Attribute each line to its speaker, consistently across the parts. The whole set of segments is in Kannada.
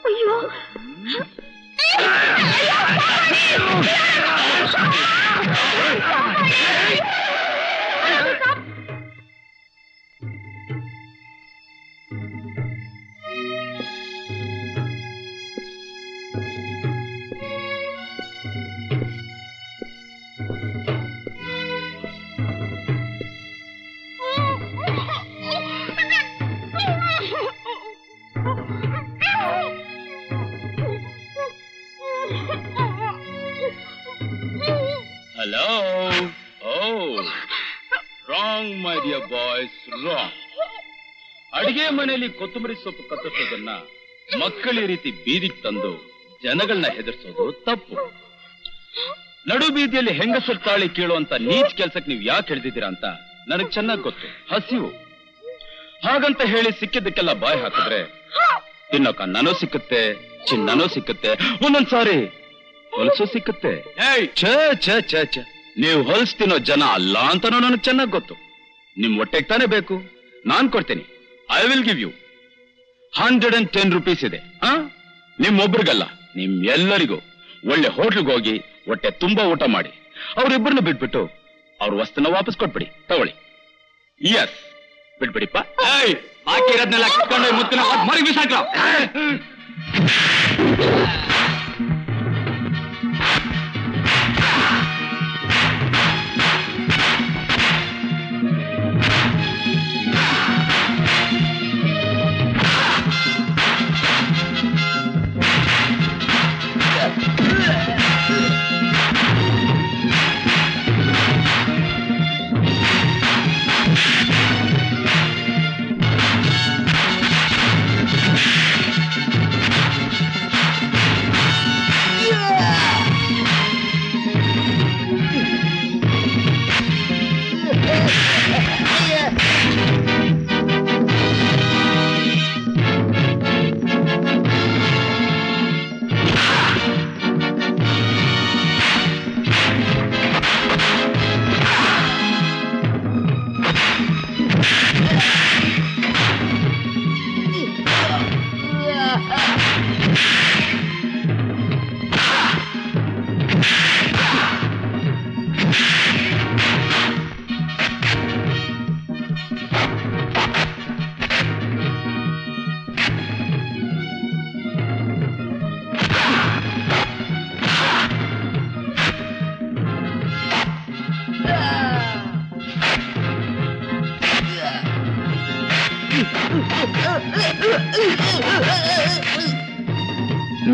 Speaker 1: ಅಯ್ಯೋ
Speaker 2: Hello. Oh, wrong, my dear boys, wrong. ಅಡಿಗೆ ಮನೆಯಲ್ಲಿ ಕೊತ್ತಂಬರಿ ಸೊಪ್ಪು ಕತ್ತರಿಸೋದನ್ನ ಮಕ್ಕಳ ರೀತಿ ಬೀದಿಗೆ ತಂದು ಜನಗಳನ್ನ ಹೆದರ್ಸೋದು ತಪ್ಪು. ನಡು ಬೀದಿಯಲ್ಲಿ ಹೆಂಗಸರು ತಾಳಿ ಕೇಳುವಂತ ನೀಚ್ ಕೆಲ್ಸಕ್ಕೆ ನೀವು ಯಾಕೆ ಹಿಡಿದಿದ್ದೀರಾ ಅಂತ ನನಗ್ ಚೆನ್ನಾಗ್ ಗೊತ್ತು. ಹಸಿವು ಹಾಗಂತ ಹೇಳಿ ಸಿಕ್ಕಿದ್ದಕ್ಕೆಲ್ಲ ಬಾಯಿ ಹಾಕಿದ್ರೆ ತಿನ್ನೋಕ ಅನ್ನನೂ ಸಿಕ್ಕುತ್ತೆ, ಚಿನ್ನನೂ ಸಿಕ್ಕುತ್ತೆ, ಒಂದೊಂದ್ಸಾರಿ ಹೊಲಸು ಸಿಕ್ಕುತ್ತೆ. ನೀವು ಹೊಲಸು ತಿನ್ನೋ ಜನ ಅಲ್ಲ ಅಂತಾನೂ ನನಗೆ ಚೆನ್ನಾಗ್ ಗೊತ್ತು. ನಿಮ್ ಹೊಟ್ಟೆಗೆ ತಾನೇ ಬೇಕು, ನಾನ್ ಕೊಡ್ತೀನಿ. I will give you 110 rupees ಇದೆ. ನಿಮ್ಮೊಬ್ರಿಗಲ್ಲ, ನಿಮ್ ಎಲ್ಲರಿಗೂ ಒಳ್ಳೆ ಹೋಟ್ಲ್ಗೆ ಹೋಗಿ ಹೊಟ್ಟೆ ತುಂಬಾ ಊಟ ಮಾಡಿ ಅವ್ರಿಬ್ಬರನ್ನ ಬಿಟ್ಬಿಟ್ಟು ಅವ್ರ ವಸ್ತುನ ವಾಪಸ್ ಕೊಟ್ಬಿಡಿ. ತಗೊಳ್ಳಿ. ಎಸ್, ಬಿಟ್ಬಿಡಿಪ್ಪ. ಬಾಕಿ ಇರೋದ್ನೆಲ್ಲ ಕಿತ್ಕೊಂಡು ಮುತ್ತಿನ ಮರಿ ಬಿಸಾಕ.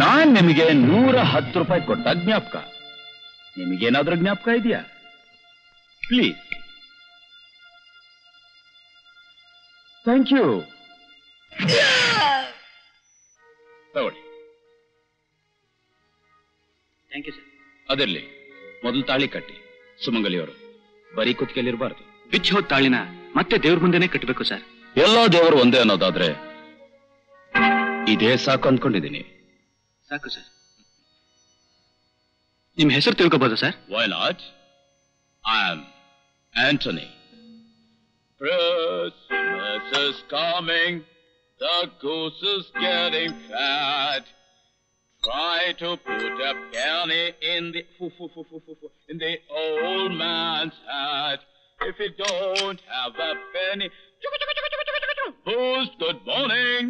Speaker 2: ನಾನ್ ನಿಮಗೆ 110 ರೂಪಾಯಿ ಕೊಟ್ಟ ಜ್ಞಾಪಕ ನಿಮಗೇನಾದ್ರೂ ಜ್ಞಾಪಕ ಇದೆಯಾ? ಪ್ಲೀಸ್. Thank you. ತಗೊಳ್ಳಿ.
Speaker 3: Thank you sir.
Speaker 2: ಅದರಲ್ಲಿ ಮೊದಲು ತಾಳಿ ಕಟ್ಟಿ. ಸುಮಂಗಲಿಯವರು ಬರೀ ಕುತ್ತಿಗೆಯಲ್ಲಿರಬಾರ್ದು.
Speaker 3: ಬಿಚ್ಚಿ ಹೋದ ತಾಳಿನ ಮತ್ತೆ ದೇವ್ರ ಮುಂದೆನೆ ಕಟ್ಟಬೇಕು ಸರ್.
Speaker 2: ಎಲ್ಲಾ ದೇವರು ಒಂದೇ ಅನ್ನೋದಾದ್ರೆ ಇದೇ ಸಾಕು ಅಂದ್ಕೊಂಡಿದ್ದೀನಿ.
Speaker 3: ಸಾಕು ಸರ್. ನಿಮ್ ಹೆಸರು ತಿಳ್ಕೋಬಹುದು sir?
Speaker 2: Why not? I am Anthony. Christmas is coming, the goose is getting fat. Try to put a penny in the old man's hat. If you don't have a penny, who's good morning?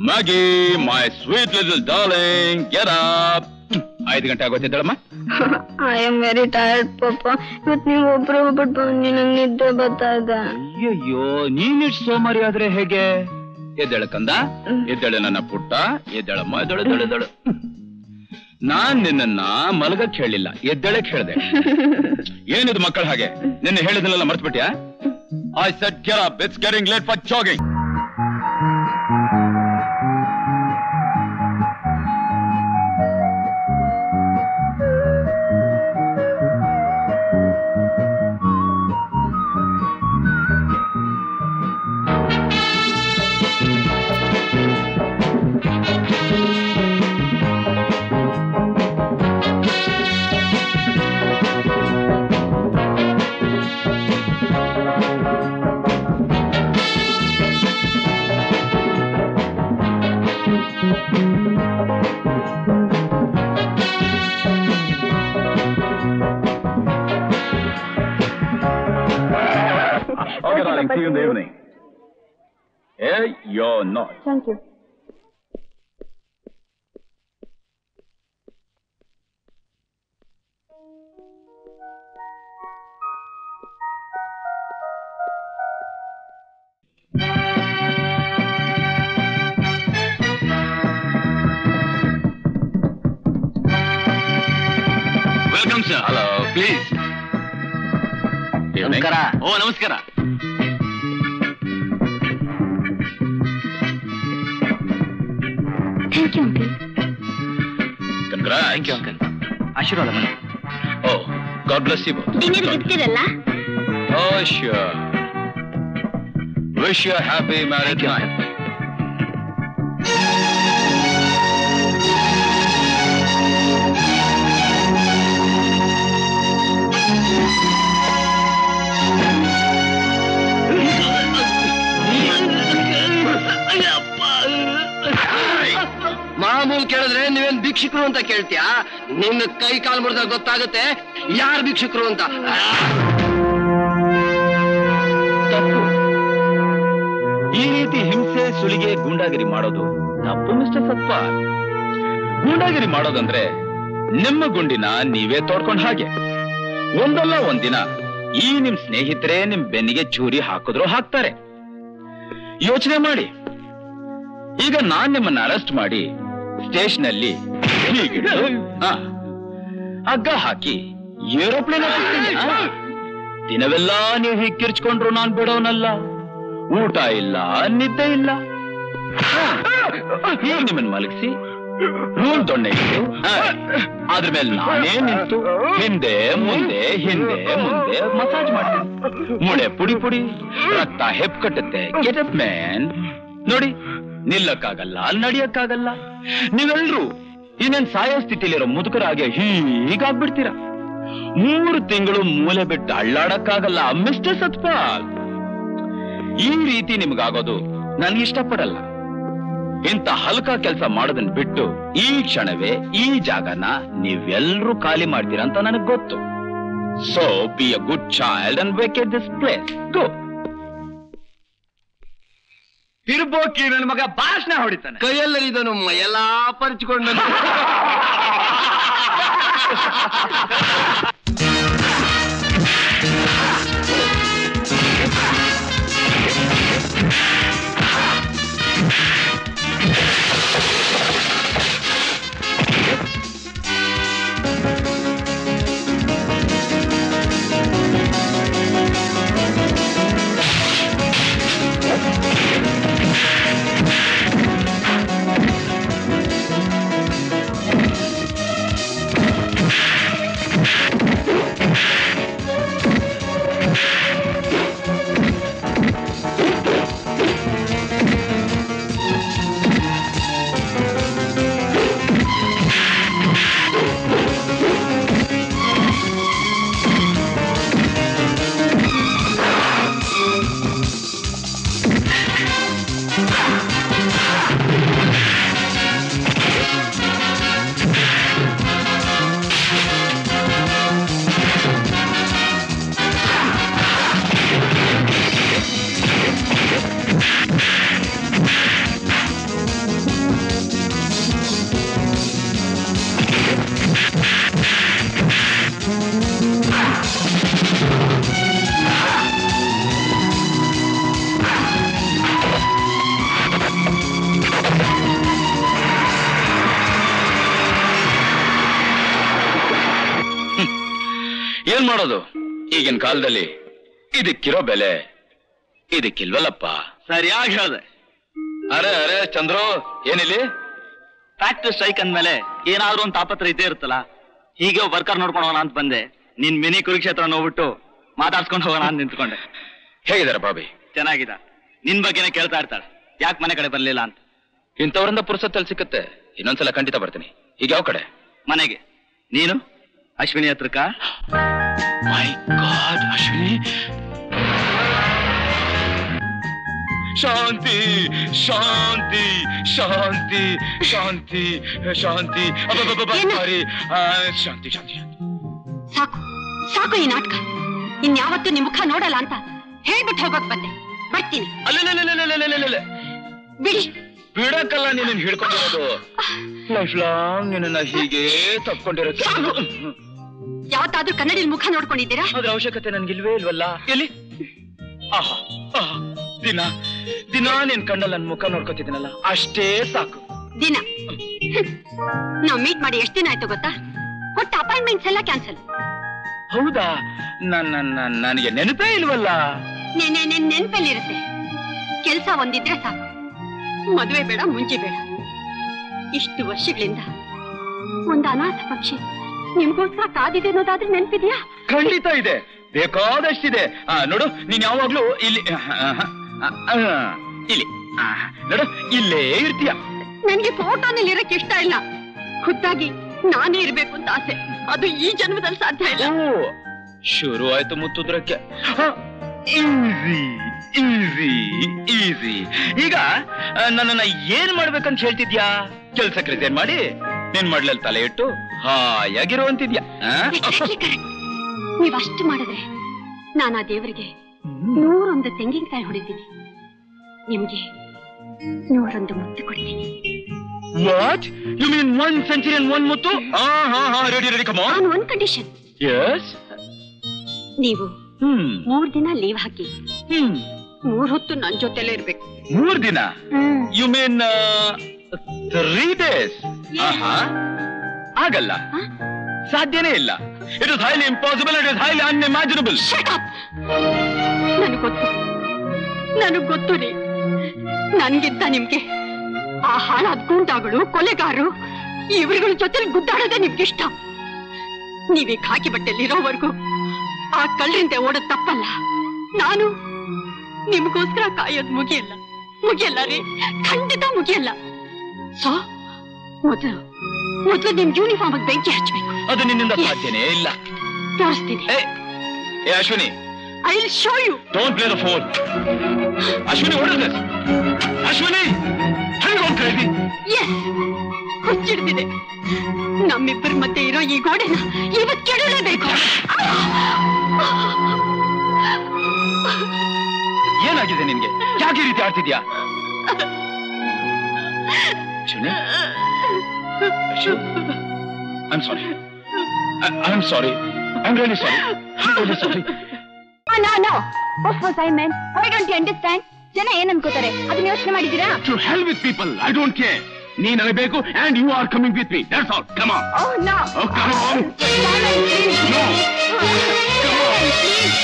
Speaker 2: Maggie, my sweet little darling, get up. 5 ಗಂಟೆ ಆಗೋತಿದ್ದಳಮ್ಮ.
Speaker 1: ಐ ಆಮ್ ವೆರಿ ಟೈರ್ಡ್ ಪಾಪ. ಇವತ್ತು ನೀವು ಒಬ್ರು ಹೋಗ್ಬಿಟ್ಟು ಬಂದು ನಂಗೆ ನಿದ್ದೆ ಬರ್ತಾ ಇದೆ.
Speaker 2: ಅಯ್ಯಯ್ಯೋ, ನೀನಿಷ್ಟು ಸೋಮಾರಿ ಆದ್ರೆ ಹೇಗೆ? ಎದ್ದೇಳ ಕಂದ, ಎದ್ದೇಳ ನನ್ನ ಪುಟ್ಟ, ಎದ್ದೇಳಮ್ಮ, ಎದ್ದೇಳು. ನಾನ್ ನಿನ್ನ ಮಲಗಕ್ ಹೇಳಿಲ್ಲ, ಎದ್ದೇಳಕ್ ಹೇಳ್ದೆ. ಏನಿದು ಮಕ್ಕಳ ಹಾಗೆ? ನಿನ್ನೆ ಹೇಳಿದ್ನೆಲ್ಲ ಮರ್ತ್ಬಿಟ್ಯಾ? I said get up, it's getting late for jogging. Okay, darling. See you in the evening. Hey, you're not.
Speaker 1: Thank you.
Speaker 3: Welcome sir.
Speaker 2: Hello.
Speaker 3: Please.
Speaker 2: Evening.
Speaker 3: ನಮಸ್ಕಾರ. ಓ ನಮಸ್ಕಾರ.
Speaker 1: Thank you, uncle.
Speaker 2: Congrats.
Speaker 3: Thank you uncle. ಆಶೀರ್ವಾದ ಮಾಡಿ.
Speaker 2: Oh, God bless you both.
Speaker 1: ಏನಾದ್ರು ಗಿಫ್ಟ್ ಇರಲ್ಲ?
Speaker 2: Oh, sure. Wish you a happy married
Speaker 3: Thank you,
Speaker 2: life.
Speaker 4: ಮಾಮೂಲ್ ಕೇಳಿದ್ರೆ ನೀವೇನ್ ಭಿಕ್ಷುಕರು ಅಂತ ಕೇಳ್ತೀಯಾ? ನಿನ್ನ ಕೈ ಕಾಲು ಮುರಿದಾಗ ಗೊತ್ತಾಗುತ್ತೆ ಯಾರು ಭಿಕ್ಷುಕರು ಅಂತ.
Speaker 2: ತಪ್ಪು. ಈ ರೀತಿ ಹಿಂಸೆ ಸುಲಿಗೆ ಗೂಂಡಾಗಿರಿ ಮಾಡೋದು ತಪ್ಪು ಮಿಸ್ಟರ್ ಸತ್ಪಾಲ್. ಗೂಂಡಾಗಿರಿ ಮಾಡೋದಂದ್ರೆ ನಿಮ್ಮ ಗುಂಡಿನ ನೀವೇ ತೋಡ್ಕೊಂಡ್ ಹಾಗೆ. ಒಂದಲ್ಲ ಒಂದಿನ ಈ ನಿಮ್ ಸ್ನೇಹಿತರೆ ನಿಮ್ ಬೆನ್ನಿಗೆ ಚೂರಿ ಹಾಕಿದ್ರು ಹಾಕ್ತಾರೆ. ಯೋಚನೆ ಮಾಡಿ. ಈಗ ನಾನ್ ನಿಮ್ಮನ್ನ ಅರೆಸ್ಟ್ ಮಾಡಿ ಸ್ಟೇಷನ್ ಅಲ್ಲಿ ಹೀಗಿಟ್ಟು ಹಗ್ಗ ಹಾಕಿ ಏರೋಪ್ಲೇನ್ ದಿನವೆಲ್ಲ ನೀವು ಹೀಗೆ ಕಿರ್ಚ್ಕೊಂಡ್ರು ನಾನ್ ಬಿಡೋನಲ್ಲ. ಊಟ ಇಲ್ಲ, ನಿದ್ದೆ ಇಲ್ಲ. ಹೀಗೆ ನಿಮ್ಮನ್ನ ಮಲಗಿಸಿ ರೂಲ್ ದೊಣ್ಣೆ ಇಟ್ಟು ಅದ್ರ ಮೇಲೆ ನಾನೇ ನಿಂತು ಹಿಂದೆ ಮುಂದೆ ಮಸಾಜ್ ಮಾಡ್ತೀನಿ. ಮುಳೆ ಪುಡಿ ಪುಡಿ, ರಕ್ತ ಹೆಪ್ ಕಟ್ಟುತ್ತೆ. Get up man. ನೋಡಿ, ನಿಲ್ಲಕ್ಕಾಗಲ್ಲ, ನಡಿಯಕ್ಕಾಗಲ್ಲ. ನೀವೆಲ್ರೂ ಇನ್ನೇನ್ ಸಾಯೋ ಸ್ಥಿತಿಲಿರೋ ಮುದುಕರಾಗೆ ಹೀಗಾಗ್ಬಿಡ್ತೀರ. 3 ತಿಂಗಳು ಮೂಲೆ ಬಿಟ್ಟು ಅಳ್ಳಾಡಕ್ಕಾಗಲ್ಲ ಮಿಸ್ಟರ್ ಸತ್ಪಾಲ್. ಈ ರೀತಿ ನಿಮ್ಗಾಗೋದು ನನ್ಗೆ ಇಷ್ಟಪಡಲ್ಲ. ಇಂಥ ಹಲ್ಕ ಕೆಲಸ ಮಾಡೋದನ್ನ ಬಿಟ್ಟು ಈ ಕ್ಷಣವೇ ಈ ಜಾಗನ ನೀವೆಲ್ರೂ ಖಾಲಿ ಮಾಡ್ತೀರಾ ಅಂತ ನನಗ್ ಗೊತ್ತು. So be a good child and vacate this place. Go.
Speaker 3: ತಿರ್ಬೋಕಿ ನನ್ನ ಮಗ ಭಾಷಣ ಹೊಡಿತಾನೆ.
Speaker 4: ಕೈಯಲ್ಲರಿದನು ಎಲ್ಲಾ ಪರಿಚಿಕೊಂಡು
Speaker 2: ಏನ್ ಮಾಡೋದು? ಈಗಿನ ಕಾಲದಲ್ಲಿ ಇದಕ್ಕಿರೋ ಬೆಲೆ ಇದಕ್ಕಿಲ್ವಲ್ಲಪ್ಪ.
Speaker 3: ಸರಿಯಾಗಿ ಹೇಳ್ದೆ.
Speaker 2: ಅರೆ ಚಂದ್ರು, ಏನಿಲ್ಲಿ?
Speaker 3: ಫ್ಯಾಕ್ಟ್ರಿ ಸ್ಟ್ರೈಕ್ ಅಂದ್ಮೇಲೆ ಏನಾದ್ರೂ ಒಂದು ತಾಪತ್ರ ಇದ್ದೇ ಇರುತ್ತಲ್ಲ. ಹೀಗೆ ವರ್ಕರ್ ನೋಡ್ಕೊಂಡು ಹೋಗೋಣ ಅಂತ ಬಂದೆ. ನಿನ್ ಮಿನಿ ಕುರುಕ್ಷೇತ್ರ ನೋಡ್ಬಿಟ್ಟು ಮಾತಾಡ್ಸ್ಕೊಂಡು ಹೋಗೋಣ ಅಂತ ನಿಂತ್ಕೊಂಡೆ.
Speaker 2: ಹೇಗಿದಾರೆ ಬಾಬಿ?
Speaker 3: ಚೆನ್ನಾಗಿದ. ನಿನ್ ಬಗ್ಗೆನೇ ಕೇಳ್ತಾ ಇರ್ತಾಳೆ, ಯಾಕೆ ಮನೆ ಕಡೆ ಬರ್ಲಿಲ್ಲ ಅಂತ.
Speaker 2: ಇಂಥವ್ರಿಂದ ಪುರುಸತ್ತಲ್ಲಿ ಸಿಕ್ಕತ್ತೆ. ಇನ್ನೊಂದ್ಸಲ ಖಂಡಿತ ಬರ್ತೀನಿ. ಈಗ ಯಾವ ಕಡೆ?
Speaker 3: ಮನೆಗೆ. ನೀನು ಅಶ್ವಿನಿ ಹತ್ರಕ್ಕ?
Speaker 2: ಮೈ ಗಾಡ್, ಅಶ್ವಿನಿ ಶಾಂತಿ ಶಾಂತಿ ಶಾಂತಿ ಶಾಂತಿ ಶಾಂತಿ ಸಾರಿ ಶಾಂತಿ ಶಾಂತಿ.
Speaker 5: ಸಾಕು ಸಾಕು ಈ ನಾಟಕ. ಇನ್ಯಾವತ್ತೂ ನಿಮ್ ಮುಖ ನೋಡಲ್ಲ ಅಂತ ಹೇಳ್ಬಿಟ್ಟು ಹೋಗೋಕ್ ಬಂದೆ. ಬರ್ತೀನಿ.
Speaker 2: ಅಲ್ಲ
Speaker 5: ಬಿಡಿ.
Speaker 2: ಬಿಡಕ್ಕಲ್ಲ ನೀನು ಹಿಡ್ಕೊಂಡಿರೋದು. ಲೈಫ್ ಲಾಂಗ್ ನಿನ್ನ ಹೀಗೆ ತಪ್ಕೊಂಡಿರುತ್ತೆ.
Speaker 5: ಯಾವತ್ತಾದ್ರೂ ಕನ್ನಡಿ ಮುಖ ನೋಡ್ಕೊಂಡಿದ್ದೀರಾ?
Speaker 2: ಅದ್ರ ಅವಶ್ಯಕತೆ ನನ್ಗಿಲ್ವೇ ಇಲ್ವಲ್ಲ. ಎಲ್ಲಿ ಆಹಾ ದಿನ ದಿನ ನಿನ್ ಕಣ್ಣಲ್ಲಿ ನನ್ ಮುಖ ನೋಡ್ಕೊತಿದ್ದೀನಲ್ಲ, ಅಷ್ಟೇ ಸಾಕು.
Speaker 5: ದಿನ ನಾವ್ ಮೀಟ್ ಮಾಡಿ ಎಷ್ಟ್ ದಿನ ಆಯ್ತು ಗೊತ್ತಾ? ಒಟ್ಟು ಅಪಾಯಿಂಟ್ಮೆಂಟ್ಸ್ ಎಲ್ಲ ಕ್ಯಾನ್ಸಲ್.
Speaker 2: ಹೌದಾ? ನನಗೆ ನೆನಪೇ ಇಲ್ವಲ್ಲ.
Speaker 5: ನೆನಪಲ್ಲಿರುತ್ತೆ. ಕೆಲ್ಸ ಒಂದಿದ್ರೆ ಸಾಕು. ಮದುವೆ ಬೇಡ, ಮುಂಚೆ ಬೇಡ. ಇಷ್ಟು ವರ್ಷಗಳಿಂದ ಒಂದು ಅನಾಥ ಪಕ್ಷಿ ನಿಮ್ಗೋಸ್ಕರ ಕಾದಿದೆ ಅನ್ನೋದಾದ್ರೆ ನೆನಪಿದ್ಯಾ?
Speaker 2: ಖಂಡಿತ ಇದೆ, ಬೇಕಾದಷ್ಟಿದೆ. ನೋಡು, ನೀನ್ ಯಾವಾಗ್ಲೂ ಇಲ್ಲಿ ಇಲ್ಲಿ ನೋಡು, ಇಲ್ಲೇ ಇರ್ತೀಯ.
Speaker 5: ನನ್ಗೆ ಫೋಟೋನಲ್ಲಿ ಇರಕ್ಕೆ ಇಷ್ಟ ಇಲ್ಲ. ಖುದ್ದಾಗಿ ನಾನೇ ಇರ್ಬೇಕು ಅಂತ ಆಸೆ. ಅದು ಈ ಜನ್ಮದಲ್ಲಿ ಸಾಧ್ಯ ಇಲ್ಲ.
Speaker 2: ಶುರು ಆಯ್ತು ಮುತ್ತುದ್ರಕ್ಕೆ. Easy easy easy. ಈಗ ನನ್ನನ್ನ ಏನ್ ಮಾಡ್ಬೇಕಂತ ಹೇಳ್ತಿದ್ಯಾ? ಕೆಲ್ಸಕ್ಕೆ ರಿಸೈನ್ ಮಾಡಿ ನಿನ್ ಮಡ್ಲಲ್ಲಿ ತಲೆ ಇಟ್ಟು ಹಾಯಾಗಿರುವಂತಿದ್ಯಾ?
Speaker 5: ನೀವಷ್ಟು ಮಾಡಿದ್ರೆ ನಾನು ಆ ದೇವರಿಗೆ 101 ತೆಂಗಿನಕಾಯಿ ಹೊಡಿತೀನಿ. ನಿಮ್ಗೆ 101 ಮುತ್ತು ಕೊಡ್ತೀನಿ.
Speaker 2: What? You mean 1 century and 1 Muthu? Ready, come on.
Speaker 5: On one condition.
Speaker 2: Yes.
Speaker 5: ನೀವು 3 ದಿನ ಲೀವ್ ಹಾಕಿ 3 ಹೊತ್ತು ನನ್ ಜೊತೆಲೇ ಇರ್ಬೇಕು.
Speaker 2: 3 ದಿನ? You mean 3 days? ಆಗಲ್ಲ, ಸಾಧ್ಯನೇ ಇಲ್ಲ. It is highly impossible. It is highly unimaginable.
Speaker 5: Shut up. ನನಗ್ ಗೊತ್ತು ರೀ. ನನ್ಗಿಂತ ನಿಮ್ಗೆ ಆ ಹಾಳಾದ ಗೂಂಡಾಗಳು, ಕೊಲೆಗಾರರು, ಇವ್ರುಗಳ ಜೊತೆ ಗುದ್ದಾಡೋದೇ ನಿಮ್ಗಿಷ್ಟ. ನೀವೀಗ ಹಾಕಿ ಬಟ್ಟೆಲಿರೋವರೆಗೂ ಆ ಕಳ್ಳರಿಂದ ಓಡೋದ್ ತಪ್ಪಲ್ಲ. ನಾನು ನಿಮ್ಗೋಸ್ಕರ ಕಾಯೋದ್ ಮುಗಿಯಲ್ಲ ರೀ, ಖಂಡಿತ ಮುಗಿಯಲ್ಲ. ಸೊ ಮೊದಲು ನಿಮ್ ಯೂನಿಫಾರ್ಮ್ ಬೆಂಕಿ ಹಚ್ಚಬೇಕು.
Speaker 2: ಅದು ನಿನ್ನಿಂದ ಸಾಧ್ಯನೇ ಇಲ್ಲ.
Speaker 5: ತೋರಿಸ್ತೀನಿ.
Speaker 2: Ashwini,
Speaker 5: I will show you.
Speaker 2: Don't play the phone. Ashwini, what is this? Ashwini,
Speaker 5: yes, ಹುಚ್ಚಿಡ್ತಿದೆ. ನಮ್ಮಿಬ್ಬರ ಮಧ್ಯೆ ಇರೋ ಈ ಗೋಡೆನ ಇವತ್ತು ಕೆಡಲೇಬೇಕು.
Speaker 2: ಏನಾಗಿದೆ ನಿನ್ಗೆ? ಯಾಕೆ ಈ ರೀತಿ ಆಡ್ತಿದ್ಯಾ? Ashwini, I'm sorry. I'm sorry. I'm really sorry. I'm really sorry.
Speaker 1: No. What was I meant? Why don't you understand? ಜನ ಏನ್ ಅನ್ಕೋತಾರೆ ಅದನ್ನ ಯೋಚನೆ ಮಾಡಿದ್ದೀರಾ?
Speaker 2: To hell with people. I don't care. ನೀ ನನಗೆ ಬೇಕು and you are coming with me. That's all. Come on.
Speaker 1: Oh no.
Speaker 2: Oh, come on.
Speaker 1: Simon, please.
Speaker 2: No. Come on.
Speaker 1: Please.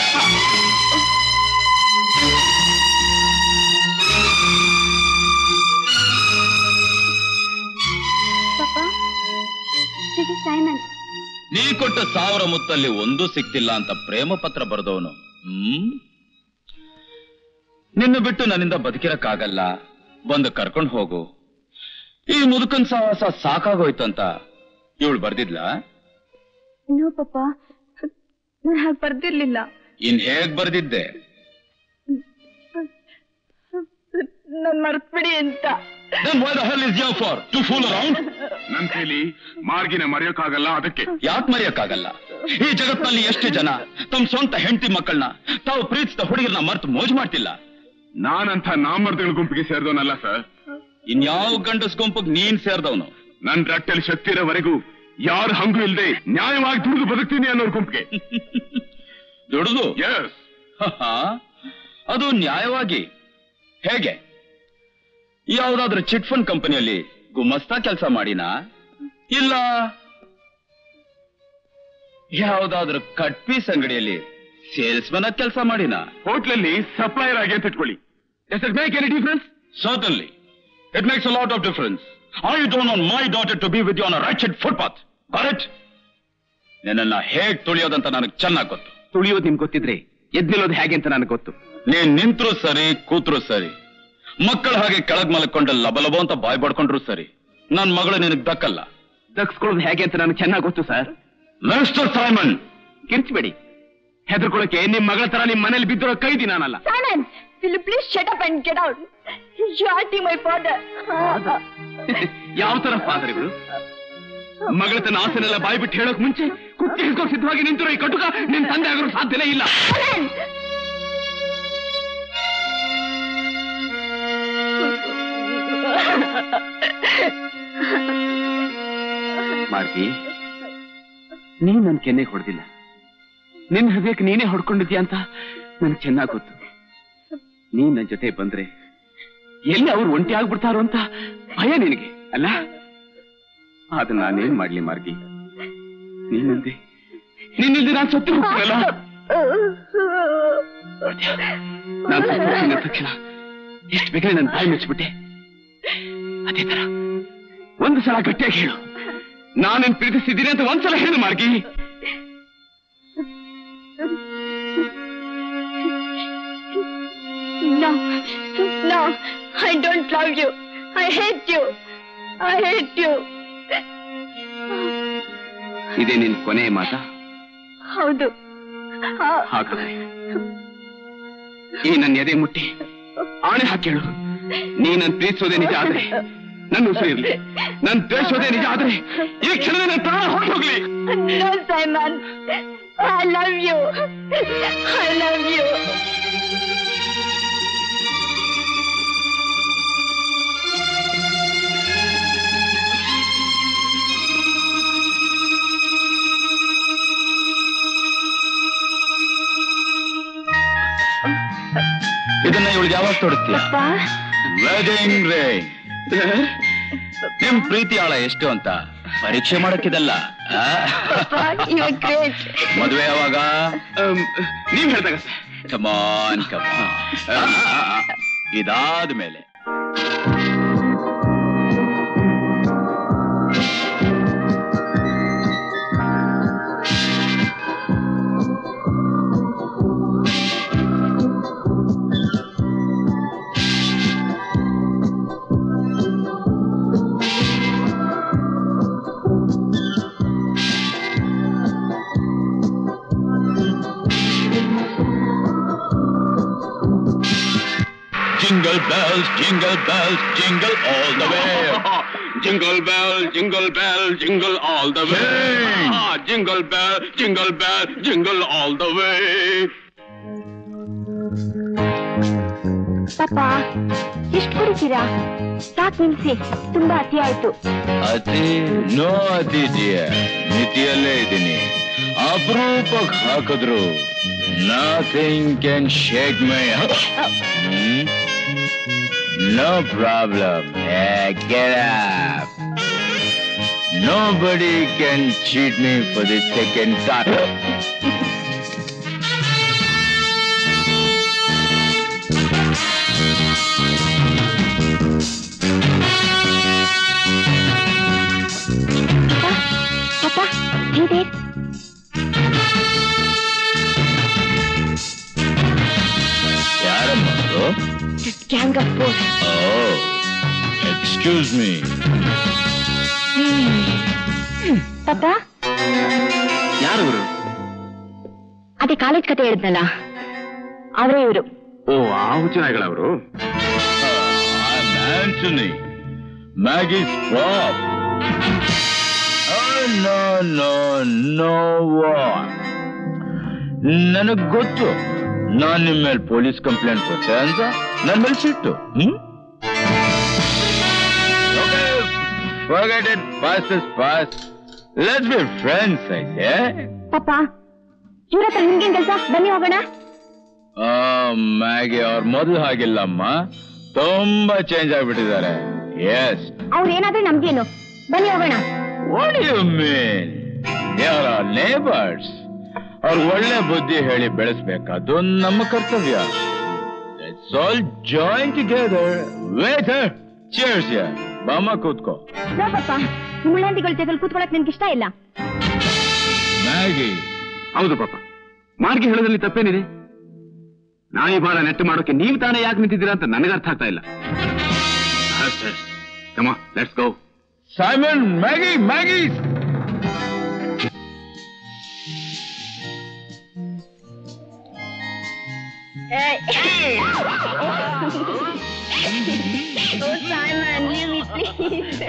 Speaker 1: Papa, this is Simon.
Speaker 2: ನೀ ಕೊಟ್ಟ 1000 ಮುತ್ತಲ್ಲಿ ಒಂದು ಸಿಕ್ತಿಲ್ಲ ಅಂತ ಪ್ರೇಮ ಪತ್ರ ಬರೆದವನು. ನಿನ್ನ ಬಿಟ್ಟು ನನ್ನಿಂದ ಬದುಕಿರಕ್ಕಾಗಲ್ಲ, ಬಂದು ಕರ್ಕೊಂಡು ಹೋಗು. ಈ ಮುದುಕನ್ ಸಾಹಸ ಸಾಕಾಗೋಯ್ತು ಅಂತ ಇವಳು ಬರ್ದಿದ್ಲ?
Speaker 1: ನೋ ಪಾಪ, ನಾನು ಹಾಗೆ ಬರ್ದಿರ್ಲಿಲ್ಲ.
Speaker 2: ಇನ್ ಹೇಗ್ ಬರ್ದಿದ್ದೆ?
Speaker 1: ನನ್ ಮರ್ತ್ಬಿಡಿ ಅಂತ.
Speaker 2: Then why the hell is you for? To fool around?
Speaker 6: ನನ್ ಕೈಲಿ ಮಾರ್ಗಿನ ಮರೆಯೋಕ್ಕಾಗಲ್ಲ. ಅದಕ್ಕೆ
Speaker 2: ಯಾಕೆ ಮರೆಯಕ್ಕಾಗಲ್ಲ? ಈ ಜಗತ್ನಲ್ಲಿ ಎಷ್ಟು ಜನ ತಮ್ಮ ಸ್ವಂತ ಹೆಂಡತಿ ಮಕ್ಕಳನ್ನ ತಾವು ಪ್ರೀತಿಸಿದ ಹುಡುಗರನ್ನ ಮರ್ತು ಮೋಜು ಮಾಡ್ತಿಲ್ಲ.
Speaker 6: ನಾನಂತ ನಾಮರ್ದಗಳ ಗುಂಪಿಗೆ ಸೇರಿದವನಲ್ಲ ಸರ್.
Speaker 2: ಇನ್ಯಾವ ಗಂಡಸ್ ಗುಂಪಿಗೆ ನೀನ್ ಸೇರ್ದವನು?
Speaker 6: ನನ್ ರಟ್ಟಲ್ಲಿ ಶಕ್ತಿ ಇರೋವರೆಗೂ ಯಾರು ಹಂಗೂ ಇಲ್ದೆ ನ್ಯಾಯವಾಗಿ ದುಡಿದು ಬದುಕ್ತೀನಿ ಅನ್ನೋರ್ ಗುಂಪಿಗೆ.
Speaker 2: ದುಡಿದು?
Speaker 6: ಎಸ್.
Speaker 2: ಅದು ನ್ಯಾಯವಾಗಿ ಹೇಗೆ? ಯಾವ್ದಾದ್ರೂ ಚಿಟ್ ಫಂಡ್ ಕಂಪನಿಯಲ್ಲಿ ಗುಮಸ್ತಾ ಕೆಲಸ ಮಾಡಿನಾ? ಇಲ್ಲ ಯಾವ್ದಾದ್ರೂ ಕಟ್ ಪೀಸ್ ಅಂಗಡಿಯಲ್ಲಿ ಸೇಲ್ಸ್ಮನ್ ಆಗಿ ಕೆಲಸ ಮಾಡಿನಾ?
Speaker 6: ಹೋಟ್ಲಲ್ಲಿ ಸಪ್ಲೈಯರ್ ಆಗಿ ಅಂತ ಇಟ್ಕೊಳ್ಳಿ. Does it make any difference?
Speaker 2: Certainly. It makes a lot of difference. I don't want my daughter to be with you on a wretched footpath. Got it? ನಿನ್ನನ್ನ ಹೇಗ್ ತುಳಿಯೋದಂತ ನನಗೆ ಚೆನ್ನಾಗಿ ಗೊತ್ತು.
Speaker 4: ತುಳಿಯೋದು ನಿಮ್ಗೆ ಗೊತ್ತಿದ್ರೆ ಎದ್ನಿಲ್ಲೋದು ಹೇಗೆ ಅಂತ ನನಗೆ ಗೊತ್ತು.
Speaker 2: ನೀನ್ ನಿಂತ್ರು ಸರಿ, ಕೂತ್ರು ಸರಿ, ಮಕ್ಕಳ ಹಾಗೆ ಕೆಳಗ್ ಮಲ್ಕೊಂಡು ಲಬಲಬೋ ಅಂತ ಬಾಯ್ ಬಡ್ಕೊಂಡ್ರು ಸರಿ, ನನ್ ಮಗಳು ನಿನಗ್ ದಕ್ಕಲ್ಲ.
Speaker 4: ದಕ್ಸ್ಕೊಳ್ಳೋದು ಹೇಗೆ ಅಂತ ನನಗೆ ಚೆನ್ನಾಗಿ ಗೊತ್ತು ಸರ್.
Speaker 2: ಮಿಸ್ಟರ್ ಸೈಮನ್,
Speaker 4: ಕಿರ್ಚ್ಬೇಡಿ. ಹೆದರ್ಕೊಳ್ಳೋಕೆ ನಿಮ್ ಮಗಳ ತರ ನಿಮ್ ಮನೇಲಿ ಬಿದ್ದಿರೋ ಕೈದಿ ನಾನಲ್ಲ.
Speaker 1: Simon, will you please shut up and get out? You are hurting my father.
Speaker 6: ಯಾವ ತರ ಫಾದರ್ ಇವರು? ಮಗಳ ತನ್ನ ಆಸೆನೆಲ್ಲ ಬಾಯಿ ಬಿಟ್ಟು ಹೇಳೋಕ್ ಮುಂಚೆ ಕುತ್ತಿ ಹಿಡ್ಕೊಂಡು ಸಿದ್ಧವಾಗಿ ನಿಂತಿರೋ ಈ ಕಟುಕ ನಿನ್ ತಂದೆ ಆಗಿರೋ ಸಾಧ್ಯನೇ ಇಲ್ಲ. ಮಾರ್ಗಿ, ನೀನ್ ನನ್ ಕೆನ್ನೆಗೆ ಹೊಡೆದಿಲ್ಲ, ನಿನ್ ಹೃದಯಕ್ಕೆ ನೀನೇ ಹೊಡ್ಕೊಂಡಿದ್ಯಾ ಅಂತ ನನ್ಗೆ ಚೆನ್ನಾಗ್ ಗೊತ್ತು. ನೀನ್ ನನ್ ಜೊತೆ ಬಂದ್ರೆ ಎಲ್ಲಿ ಅವ್ರು ಒಂಟಿ ಆಗ್ಬಿಡ್ತಾರೋ ಅಂತ ಭಯ ನಿನಗೆ ಅಲ್ಲ? ಆದ್ರೆ ನಾನೇನ್ ಮಾಡ್ಲಿ ಮಾರ್ಗಿ, ನೀನಂದೆ ನೀನಿಲ್ದೆ ನಾನ್ ಸತ್ತು ಹೋಗ್ತೀನಲ್ಲ. ನಾನ್ ಸತ್ತು ತಕ್ಷಣ ಎಷ್ಟು ಬೇಗ ನನ್ನ ತಾಯಿ ಮುಚ್ಚಿಬಿಟ್ಟೆ. ಅದೇ ತರ ಒಂದು ಸಲ ಗಟ್ಟಿಯಾಗಿ ಹೇಳು, ನಾನೇನ್ ಪ್ರೀತಿಸಿದ್ದೀನಿ ಅಂತ ಒಂದ್ಸಲ ಹೇಳು ಮಾರ್ಗಿ.
Speaker 1: No, no, I don't love you. I hate you. I hate you.
Speaker 6: ಇದೇ ನಿನ್ ಕೊನೆಯ ಮಾತಾ?
Speaker 1: ಹೌದು.
Speaker 6: ಹಾಗಾದ್ರೆ ಈ ನನ್ನ ಎದೆ ಮುಟ್ಟಿ ಆಣೆ ಹಾಕೇಳು, ನೀ ನನ್ ಪ್ರೀತಿಸೋದೇ ನಿಜ ಆದ್ರೆ ನನ್ನ ಉಸಿರು ಇರ್ಲಿ, ನನ್ ದ್ವೇಷೋದೇ ನಿಜ ಆದ್ರೆ ಈ ಕ್ಷಣದ ನನ್ನ ಪ್ರಾಣ ಹೊರಟು ಹೋಗ್ಲಿ.
Speaker 1: No, Simon. I love you. I love you.
Speaker 2: ಇದನ್ನ ಇವಳಿಗೆ ಯಾವಾಗ ತೊಡುತ್ತೀಯ? Wedding ring. ನಿಮ್ ಪ್ರೀತಿ ಆಳ ಎಷ್ಟು ಅಂತ ಪರೀಕ್ಷೆ ಮಾಡಕ್ಕಿದಲ್ಲ. ಮದುವೆ ಯಾವಾಗ?
Speaker 6: ನೀವ್ ಹೇಳ್ದಾಗ
Speaker 2: ಕಮಾನ್ ಕಮಾನ್. ಇದಾದ್ಮೇಲೆ jingle bells, jingle all the way.
Speaker 6: Jingle bell, jingle all the way. Jingle bell, jingle all the way.
Speaker 1: ಪಾಪ, ಎಷ್ಟು ಕುಡಿತೀರಾ? ಸಾಕ್ ನಿಲ್ಸಿ, ತುಂಬಾ ಅತಿ ಆಯ್ತು.
Speaker 2: ಅತಿ ನೋ ಅತಿ ಡಿಯರ್, ಮಿತಿಯಲ್ಲೇ ಇದ್ದೀನಿ. ಅಪರೂಪಕ್ಕೆ ಹಾಕಿದ್ರು nothing can shake me. No problem. Yeah, get up. Nobody can cheat me for the second time.
Speaker 1: Papa, hey there.
Speaker 2: ಯಾರಮ್ಮ?
Speaker 1: Gang of four.
Speaker 2: Oh, excuse me.
Speaker 1: ಪಾಪ,
Speaker 6: ಯಾರವರು?
Speaker 1: ಅದೇ ಕಾಲೇಜ್ ಕತೆ ಹೇಳಿದ್ನಲ್ಲ, ಅವರೇ ಇವರು.
Speaker 6: ಓ, ಆ ಹುಚ್ಚನಾಯಿಗಳವರು?
Speaker 2: I'm Anthony, Maggie's prop. Oh, no one. ನನಗ್ ಗೊತ್ತು ನಾನ್ ನಿಮ್ಮ ಮೇಲೆ ಪೊಲೀಸ್ ಕಂಪ್ಲೇಂಟ್ ಕೊಟ್ಟೆ ಅಂತ. ನನ್ನ ಮೇಲೆ ಸಿಟ್ಟು. Forget it, past is past. Let's be friends, I say.
Speaker 1: ಪಾಪ, ಇವ್ರ ಹತ್ರ ನಿಮ್ಗೇನ್ ಕೆಲಸ? ಬನ್ನಿ ಹೋಗೋಣ.
Speaker 2: ಮ್ಯಾಗಿ ಅವ್ರ ಮೊದಲು ಹಾಗಿಲ್ಲಮ್ಮ, ತುಂಬಾ ಚೇಂಜ್ ಆಗ್ಬಿಟ್ಟಿದ್ದಾರೆ. ಎಸ್.
Speaker 1: ಅವ್ರೇನಾದ್ರೂ ನಮ್ಗೇನು? ಬನ್ನಿ ಹೋಗೋಣ.
Speaker 2: What do you mean? They are our neighbors. ಅವ್ರು ಒಳ್ಳೆ ಬುದ್ಧಿ ಹೇಳಿ ಬೆಳೆಸ್ಬೇಕಾದ್ದು ನಮ್ಮ ಕರ್ತವ್ಯ. Let's all join together. Waiter, cheers ya. ಬಾಮ ಕೂತ್ಕೋ.
Speaker 1: ಪಾಪ, ಮುಳ್ಳಂದಿಗಳ ಜೊತೆಲಿ ಕೂತ್ಕೊಳಕ್ ನಿನ್ಗೆ ಇಷ್ಟ ಇಲ್ಲ?
Speaker 2: ಮ್ಯಾಗಿ.
Speaker 6: ಹೌದು ಪಾಪ, ಮಾರ್ಗಿ ಹೇಳೋದ್ರಲ್ಲಿ ತಪ್ಪೇನಿದೆ? ನಾಯಿ ಬಾಲ ನೆಟ್ಟು ಮಾಡೋಕೆ ನೀವು ತಾನೇ ಯಾಕೆ ನಿಂತಿದ್ದೀರಾ ಅಂತ ನನಗೆ ಅರ್ಥ ಆಗ್ತಾ ಇಲ್ಲ. Come on, let's go.
Speaker 2: Simon, Maggie.
Speaker 1: Oh, Simon, leave me, please.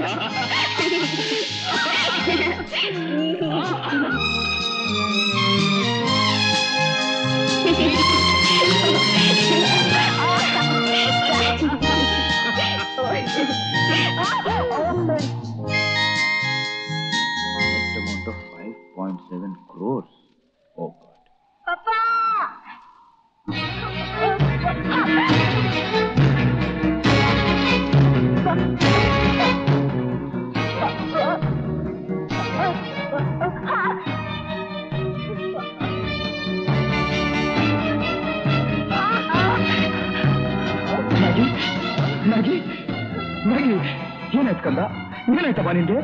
Speaker 2: Amount of 5.7 crores. Oh God.
Speaker 1: Papa!
Speaker 7: Maggi ಏನಾಯ್ತು ಕಂದ ಏನಾಯ್ತಪ್ಪ ನಿನ್ಗೆ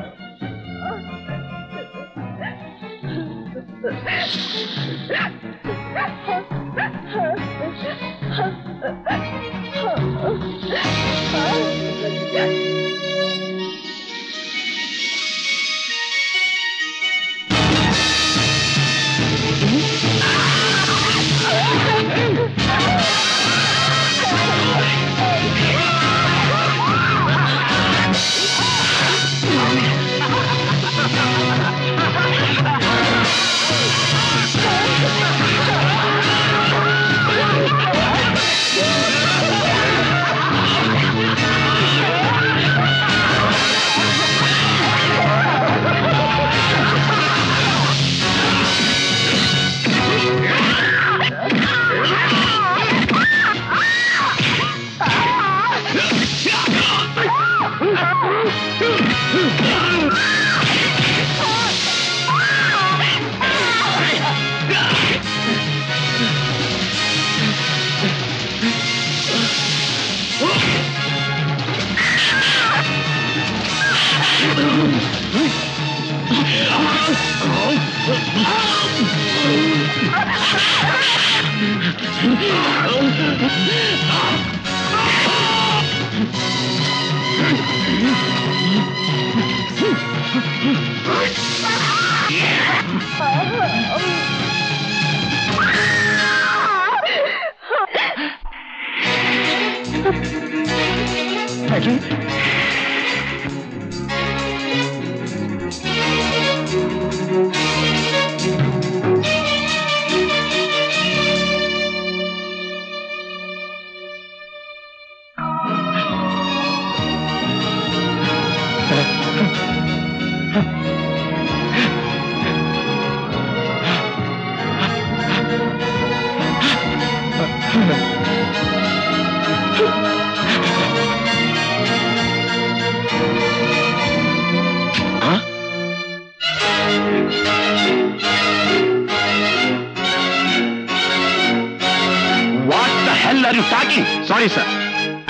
Speaker 6: ಸಾರಿ ಸರ್,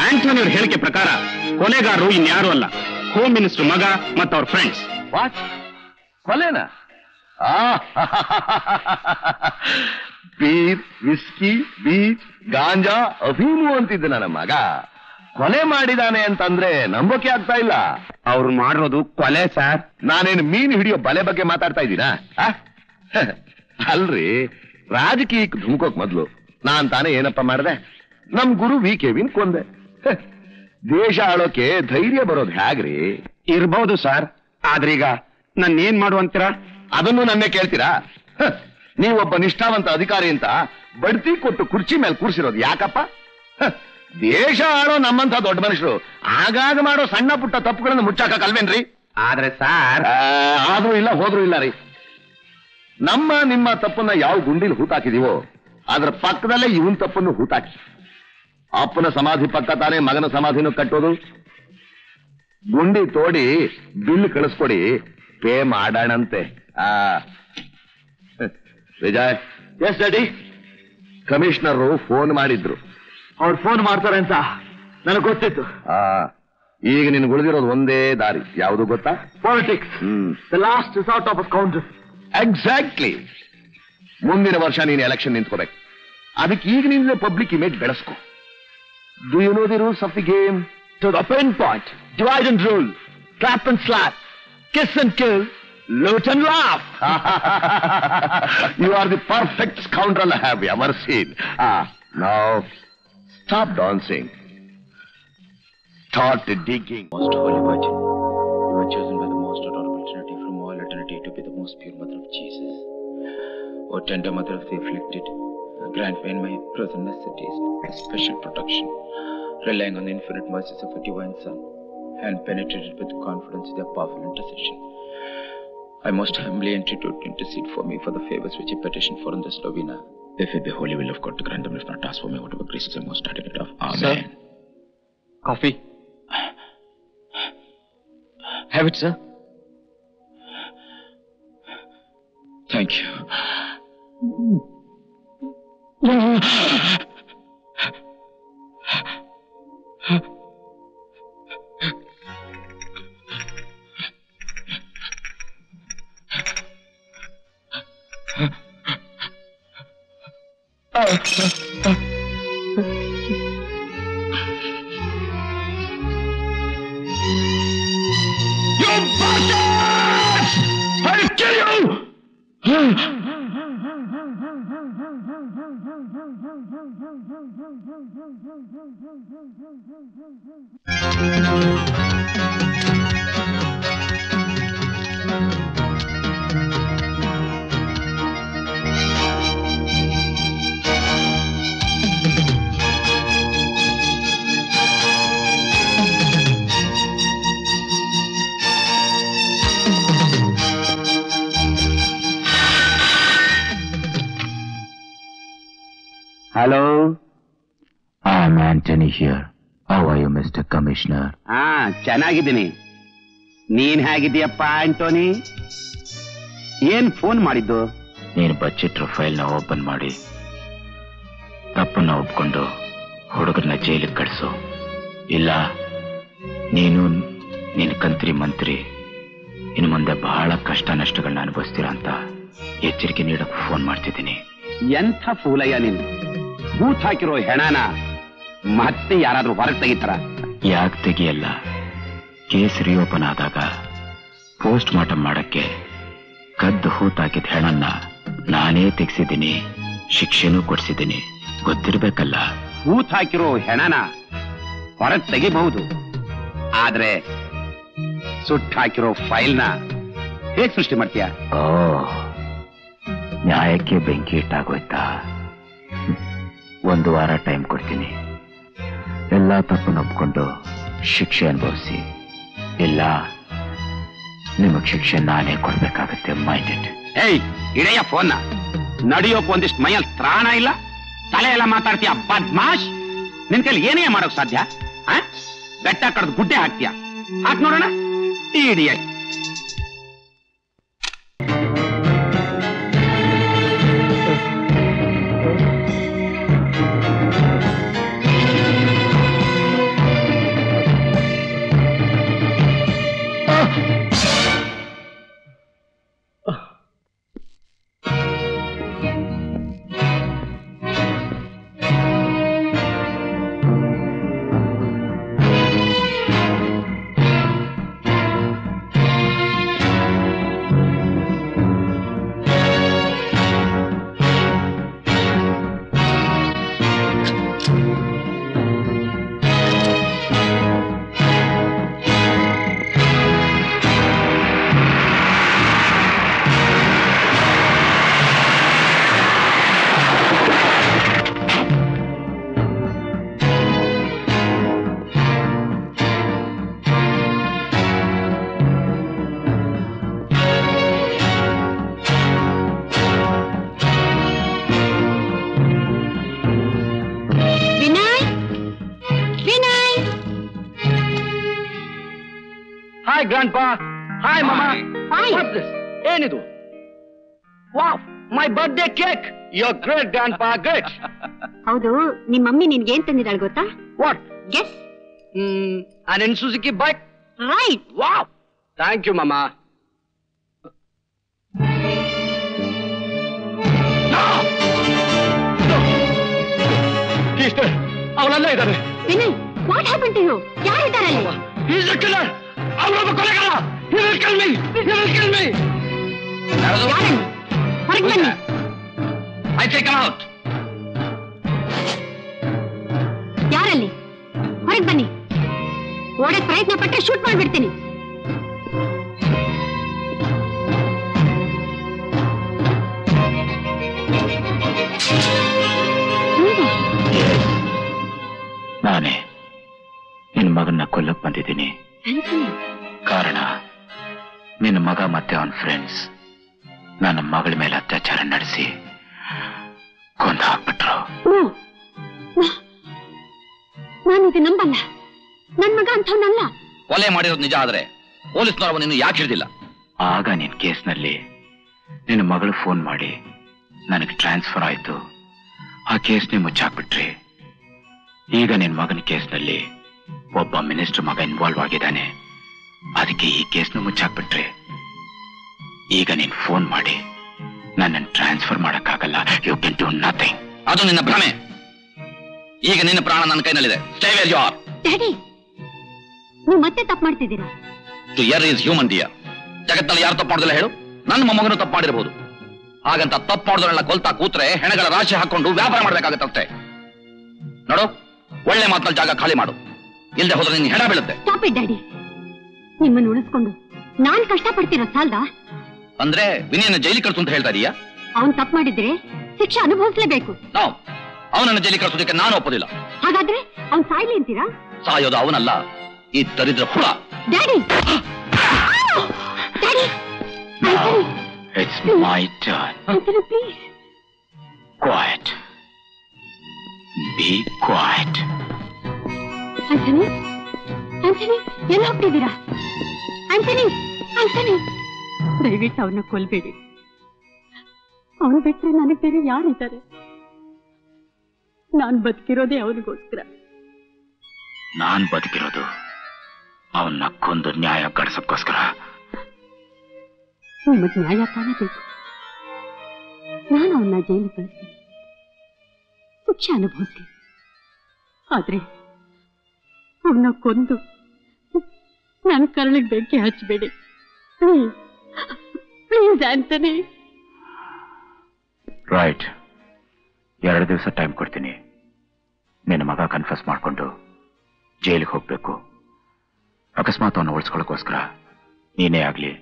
Speaker 6: ಆಂಟೋನಿ ಅವ್ರ ಹೇಳಿಕೆ ಪ್ರಕಾರ ಕೊಲೆಗಾರರು ಇನ್ಯಾರು ಅಲ್ಲ, ಹೋಮ್ ಮಿನಿಸ್ಟರ್ ಮಗ ಮತ್ತು ಅವ್ರ ಫ್ರೆಂಡ್ಸ್.
Speaker 4: ವಾಟ್? ಕೊಲೆನಾ? ಬೀರ್, ವಿಸ್ಕಿ, ಬೀಚ್, ಗಾಂಜಾ, ಅಫೀಮು ಅಂತಿದ್ದ ನನ್ನ ಮಗ ಕೊಲೆ ಮಾಡಿದಾನೆ ಅಂತಂದ್ರೆ ನಂಬೋಕೆ ಆಗ್ತಾ ಇಲ್ಲ.
Speaker 6: ಅವ್ರು ಮಾಡಿರೋದು ಕೊಲೆ ಸರ್.
Speaker 4: ನಾನೇನು ಮೀನು ಹಿಡಿಯೋ ಬಲೆ ಬಗ್ಗೆ ಮಾತಾಡ್ತಾ ಇದ್ದೀನಾ? ಅಲ್ರಿ, ರಾಜಕೀಯಕ್ಕೆ ಧುಮುಕೋಕ್ ಮೊದ್ಲು ನಾನ್ ತಾನೇ ಏನಪ್ಪ ಮಾಡ್ದೆ, ನಮ್ ಗುರು ವಿ ಕೆವಿನ್ ಕೊಂದೆ. ದೇಶ ಆಳೋಕೆ ಧೈರ್ಯ ಬರೋದು ಹೇಗ್ರಿ?
Speaker 6: ಇರ್ಬಹುದು ಸರ್, ಆದ್ರೀಗ ನನ್ನ ಏನ್ ಮಾಡುವಂತೀರಾ?
Speaker 4: ಅದನ್ನು ನನ್ನೇ ಕೇಳ್ತೀರಾ? ನೀವೊಬ್ಬ ನಿಷ್ಠಾವಂತ ಅಧಿಕಾರಿ ಅಂತ ಬಡ್ತಿ ಕೊಟ್ಟು ಕುರ್ಚಿ ಮೇಲೆ ಕೂರ್ಸಿರೋದು ಯಾಕಪ್ಪ? ದೇಶ ಆಳೋ ನಮ್ಮಂತ ದೊಡ್ಡ ಮನುಷ್ಯರು ಆಗಾಗ ಮಾಡೋ ಸಣ್ಣ ಪುಟ್ಟ ತಪ್ಪುಗಳನ್ನು ಮುಚ್ಚಾಕಲ್ವೇನ್ರಿ?
Speaker 6: ಆದ್ರೆ ಸಾರ್,
Speaker 4: ಆದ್ರೂ ಇಲ್ಲ ಹೋದ್ರೂ ಇಲ್ಲ ರೀ. ನಿಮ್ಮ ತಪ್ಪನ್ನ ಯಾವ ಗುಂಡಿಲಿ ಹೂತಾಕಿದೀವೋ ಅದ್ರ ಪಕ್ಕದಲ್ಲೇ ಇವನ್ ತಪ್ಪನ್ನು ಹೂತಾಕಿ. ಅಪ್ಪನ ಸಮಾಧಿ ಪಕ್ಕ ತಾನೇ ಮಗನ ಸಮಾಧಿನೂ ಕಟ್ಟೋದು. ಗುಂಡಿ ತೋಡಿ ಬಿಲ್ ಕಳಿಸ್ಕೊಡಿ, ಪೇ ಮಾಡೋಣಂತೆ. Vijay, yes daddy? Commissioner phone ಮಾಡಿದ್ರು.
Speaker 7: ಅವ್ರು ಫೋನ್ ಮಾಡ್ತಾರೆ ಅಂತ ನನಗೆ ಗೊತ್ತಿತ್ತು.
Speaker 4: ಈಗ ನಿನ್ಗೆ ಉಳಿದಿರೋದು ಒಂದೇ ದಾರಿ, ಯಾವುದು ಗೊತ್ತಾ?
Speaker 7: Politics, the last resort of counter.
Speaker 4: Exactly. ಮುಂದಿನ ವರ್ಷ ನೀನು ಎಲೆಕ್ಷನ್ ನಿಂತ್ಕೋಬೇಕು. ಅದಕ್ಕೆ ಈಗ ನೀನು ಪಬ್ಲಿಕ್ ಇಮೇಜ್ ಬೆಳೆಸ್ಕೊ. Do you know the rules of the game?
Speaker 7: To the pinpoint, divide and rule, clap and slap, kiss and kill, loot and laugh.
Speaker 4: You are the perfect scoundrel I have ever seen. Now, stop dancing. Start digging.
Speaker 2: Most Holy Virgin, you were chosen by the most adorable Trinity from all eternity to be the most pure mother of Jesus. O tender mother of the afflicted, grant me in my present necessities a special protection, relying on the infinite mercies of a divine Son, and penetrated with confidence in their powerful intercession. I most humbly entreat you to intercede for me for the favors which I petition for in this novena. If it be holy will of God to grant them, if not, ask for me whatever graces I most adequate of. Amen.
Speaker 6: Sir? Coffee. Have it, sir.
Speaker 2: Thank you.
Speaker 6: Hello.
Speaker 7: I'm Anthony here. How are you, Mr. Commissioner?
Speaker 6: ಚೆನ್ನಾಗಿದ್ದೀನಿ. ನೀನ್ ಹೇಗಿದ್ದೀಯಪ್ಪ ಆಂಟೋನಿ? ಏನ್ ಫೋನ್ ಮಾಡಿದ್ದು?
Speaker 7: ನೀನು ಬಚ್ಚಿಟ್ರ ಫೈಲ್ನ ಓಪನ್ ಮಾಡಿ ತಪ್ಪನ್ನ ಒಪ್ಕೊಂಡು ಹುಡುಗರನ್ನ ಜೈಲಿಗೆ ಕಳಿಸು. ಇಲ್ಲ ನೀನು ನಿನ್ನ ಕಂತ್ರಿ ಮಂತ್ರಿ ಇನ್ನು ಮುಂದೆ ಬಹಳ ಕಷ್ಟ ನಷ್ಟಗಳನ್ನ ಅನುಭವಿಸ್ತೀರ ಅಂತ ಎಚ್ಚರಿಕೆ ನೀಡಕ್ಕೆ ಫೋನ್ ಮಾಡ್ತಿದ್ದೀನಿ.
Speaker 6: ಎಂಥ ಫೂಲಯ್ಯ ನೀನು. ಬೂತ್ ಹಾಕಿರೋ ಹೆಣನ ಮತ್ತೆ ಯಾರಾದ್ರೂ ಹೊರಗೆ ತೆಗಿತಾರ?
Speaker 7: ಯಾಕೆ ತೆಗಿಯಲ್ಲ? ಕೇಸ್ ರಿಓಪನ್ ಆದಾಗ ಪೋಸ್ಟ್ ಮಾರ್ಟಮ್ ಮಾಡಕ್ಕೆ ಕದ್ದು ಹೂತಾಕಿದ ಹೆಣನ್ನ ನಾನೇ ತೆಗೆಸಿದ್ದೀನಿ, ಶಿಕ್ಷೆನೂ ಕೊಡ್ಸಿದ್ದೀನಿ. ಗೊತ್ತಿರ್ಬೇಕಲ್ಲ.
Speaker 6: ಬೂತ್ ಹಾಕಿರೋ ಹೆಣನ ಹೊರಗೆ ತೆಗಿಬಹುದು, ಆದ್ರೆ ಸುಟ್ಟು ಹಾಕಿರೋ ಫೈಲ್ನ ಹೇಗ್ ಸೃಷ್ಟಿ ಮಾಡ್ತೀಯ?
Speaker 7: ಓ, ನ್ಯಾಯಕ್ಕೆ ಬೆಂಕಿ ಇಟ್ಟಾಗೋಯ್ತಾ? 1 ವಾರ ಟೈಮ್ ಕೊಡ್ತೀನಿ. ಎಲ್ಲ ತಪ್ಪನ್ನು ಒಪ್ಕೊಂಡು ಶಿಕ್ಷೆ ಅನುಭವಿಸಿ. ಇಲ್ಲ ನಿಮಗ್ ಶಿಕ್ಷೆ ನಾನೇ ಕೊಡ್ಬೇಕಾಗತ್ತೆ. ಮೈಂಡೆಡ್.
Speaker 6: ಏಯ್, ಇಡೆಯ ಫೋನ್ನ. ನಡೆಯೋಕ್ ಒಂದಿಷ್ಟು ಮೈಯಲ್ಲಿ ತ್ರಾಣ ಇಲ್ಲ, ತಲೆ ಎಲ್ಲ ಮಾತಾಡ್ತೀಯ ಬದ್ಮಾಶ್. ನಿನ್ ಕೈಲಿ ಏನೇ ಮಾಡೋಕ್ ಸಾಧ್ಯ? ಬೆಟ್ಟ ಕಡ್ದು ಗುಡ್ಡೆ ಹಾಕ್ತೀಯ. ಹಾಕ್ ನೋಡೋಣ. Idiot.
Speaker 7: Hi, Grandpa. Hi, Mama.
Speaker 5: Hi.
Speaker 7: What's this? ಏನಿದು? Wow, my birthday cake. You're great, Grandpa. Great.
Speaker 5: ಹೌದು, ನಿಮ್ ಮಮ್ಮಿ ನಿನ್ಗೆ ಏನ್ ತಂದಿದ್ದಾಳೆ ಗೊತ್ತಾ?
Speaker 7: What?
Speaker 5: Guess.
Speaker 7: An Suzuki bike?
Speaker 5: Right.
Speaker 7: Wow. Thank you, Mama. No! No! He's there. ಅವನಲ್ಲ ಇದ್ದಾನೆ.
Speaker 5: Vinay, what happen to you? ಯಾರಿದ್ದಾರೆ ಅಲ್ಲಿ?
Speaker 7: He's the killer. ಅವನೊಬ್ಬ ಕೊಲೆಗಾರ. He will kill me. He will kill me.
Speaker 5: ಯಾರನ್ನು? ಹೊರಗೆ ಬನ್ನಿ.
Speaker 7: I take him out.
Speaker 5: ಓಡಕ್ ಪ್ರಯತ್ನ ಪಟ್ಟರೆ ಶೂಟ್ ಮಾಡ್ಬಿಡ್ತೀನಿ.
Speaker 7: ನಾನೇ ನಿನ್ನ ಮಗನ್ನ ಕೊಲ್ಲಕ್ ಬಂದಿದ್ದೀನಿ. ಕಾರಣ ನಿನ್ನ ಮಗ ಮತ್ತೆ ಅವನ ಫ್ರೆಂಡ್ಸ್ ನನ್ನ ಮಗಳ ಮೇಲೆ ಅತ್ಯಾಚಾರ ನಡೆಸಿ ಕೊಂದು ಹಾಕ್ಬಿಟ್ರು.
Speaker 5: ನಾನು ಇದು ನಂಬಲ್ಲ. ನನ್ ಮಗ ಅಂಥವನಲ್ಲ.
Speaker 3: ಕೊಲೆ ಮಾಡಿರೋದು ನಿಜ ಆದ್ರೆ ಪೊಲೀಸ್ನವರು ನಿನ್ನ ಯಾಕೆ ಹಿಡಿದಿಲ್ಲ?
Speaker 7: ಆಗ ನಿನ್ ಕೇಸ್ನಲ್ಲಿ ನಿನ್ನ ಮಗಳು ಫೋನ್ ಮಾಡಿ ನನಗೆ ಟ್ರಾನ್ಸ್ಫರ್ ಆಯ್ತು. ಆ ಕೇಸ್ನೇ ಮುಚ್ಚಾಕ್ಬಿಟ್ರಿ. ಈಗ ನಿನ್ ಮಗನ ಕೇಸ್ನಲ್ಲಿ ಒಬ್ಬ ಮಿನಿಸ್ಟರ್ ಮಗ ಇನ್ವಾಲ್ವ್ ಆಗಿದ್ದಾನೆ. ಅದಕ್ಕೆ ಈ ಕೇಸ್ನ ಮುಚ್ಚಾಕ್ಬಿಟ್ರಿ. ಈಗ ನೀನ್ ಫೋನ್ ಮಾಡಿ ನನ್ನನ್ನು ಟ್ರಾನ್ಸ್ಫರ್ ಮಾಡಕ್ಕಾಗಲ್ಲ. You can do nothing.
Speaker 3: ಅದು ನಿನ್ನ ಭ್ರಮೆ. ಈಗ ನಿನ್ನ ಪ್ರಾಣ ನನ್ನ ಕೈನಲ್ಲಿದೆ. Stay where you are.
Speaker 5: Daddy, ನೀವು ಮತ್ತೆ ತಪ್ಪು ಮಾಡ್ತಿದ್ದೀರಾ.
Speaker 3: To err is human dear. ಜಗತ್ತಲ್ಲಿ ಯಾರು ತಪ್ಪು ಮಾಡೋದಿಲ್ಲ ಹೇಳು? ನನ್ನ ಮೊಮ್ಮಗನು ತಪ್ಪು ಮಾಡಿರಬಹುದು. ಹಾಗಂತ ತಪ್ಪು ಮಾಡೋದ್ರನ್ನ ಕೊಲ್ತಾ ಕೂತ್ರೆ ಹೆಣಗಳ ರಾಶಿ ಹಾಕೊಂಡು ವ್ಯಾಪಾರ ಮಾಡ್ಬೇಕಾಗತ್ತಷ್ಟೇ. ನೋಡು, ಒಳ್ಳೆ ಮಾತಲ್ಲಿ ಜಾಗ ಖಾಲಿ ಮಾಡು. ಇಲ್ಲದೆ ಹೋದ್ರೆ ನಿನ್ನ ಹೆಣ ಬೀಳುತ್ತೆ.
Speaker 5: Stop it daddy. ನಿಮ್ಮನ್ನು ಉಳಿಸ್ಕೊಂಡು ನಾನ್ ಕಷ್ಟ ಪಡ್ತಿರೋ ಸಾಲ್ದ?
Speaker 3: ಅಂದ್ರೆ ವಿನಯನ ಜೈಲಿಗೆ ಕಳ್ಸು ಅಂತ ಹೇಳ್ತಾ ಇದೀಯಾ?
Speaker 5: ಅವನ್ ತಪ್ಪು ಮಾಡಿದ್ರೆ ಶಿಕ್ಷೆ ಅನುಭವಿಸಲೇಬೇಕು.
Speaker 3: ನಾವು ಅವನನ್ನು ಜೈಲಿಗೆ ಕಳ್ಸೋದಕ್ಕೆ ನಾನು ಒಪ್ಪೋದಿಲ್ಲ.
Speaker 5: ಹಾಗಾದ್ರೆ ಅವ್ನ್ ಸಾಯ್ಲಿ ಅಂತೀರಾ?
Speaker 3: ಸಾಯೋದು ಅವನಲ್ಲ, ಈ ದರಿದ್ರ ಹುಳ.
Speaker 5: Daddy, daddy,
Speaker 7: It's my turn.
Speaker 5: Anthony, please.
Speaker 7: Quiet. Be quiet.
Speaker 5: Anthony, Anthony, ಎಲ್ಲ ಹೋಗ್ತಿದ್ದೀರಾ? Anthony, Anthony, ದಯವಿಟ್ಟು ಅವನ್ನ ಕೊಲ್ಬೇಡಿ. ಅವನು ಬಿಟ್ರೆ ನನಗೆ ಬೇರೆ ಯಾರಿದ್ದಾರೆ? ನಾನ್ ಬದುಕಿರೋದೇ ಅವನಿಗೋಸ್ಕರ.
Speaker 7: ನಾನ್ ಬದುಕಿರೋದು ಅವನ್ನ ಕೊಂದು ನ್ಯಾಯ ಗಳಿಸೋಕ್ಕೋಸ್ಕರ.
Speaker 5: ನಿಮಗ್ ನ್ಯಾಯ ತಾನೇ ಬೇಕು. ನಾನು ಅವನ್ನ ಜೈಲಿಗೆ ಕಳಿಸ್ತೀನಿ, ಶಿಕ್ಷೆ ಅನುಭವಿಸ್ಲಿ. ಆದ್ರೆ ಅವನ್ನ ಕೊಂದು ನನ್ನ ಕರಳಿಗೆ ಬೆಂಕಿ ಹಚ್ಚಬೇಡಿ ಪ್ಲೀಸ್ ಆಂಟನಿ.
Speaker 7: ರೈಟ್, 2 ದಿವಸ ಟೈಮ್ ಕೊಡ್ತೀನಿ. ನಿನ್ನ ಮಗ ಕನ್ಫ್ಯೂಸ್ ಮಾಡ್ಕೊಂಡು ಜೈಲಿಗೆ ಹೋಗ್ಬೇಕು. ಅಕಸ್ಮಾತ್ ಅವನ್ನ ಉಳಿಸ್ಕೊಳ್ಳೋಕ್ಕೋಸ್ಕರ ನೀನೇ ಆಗ್ಲಿ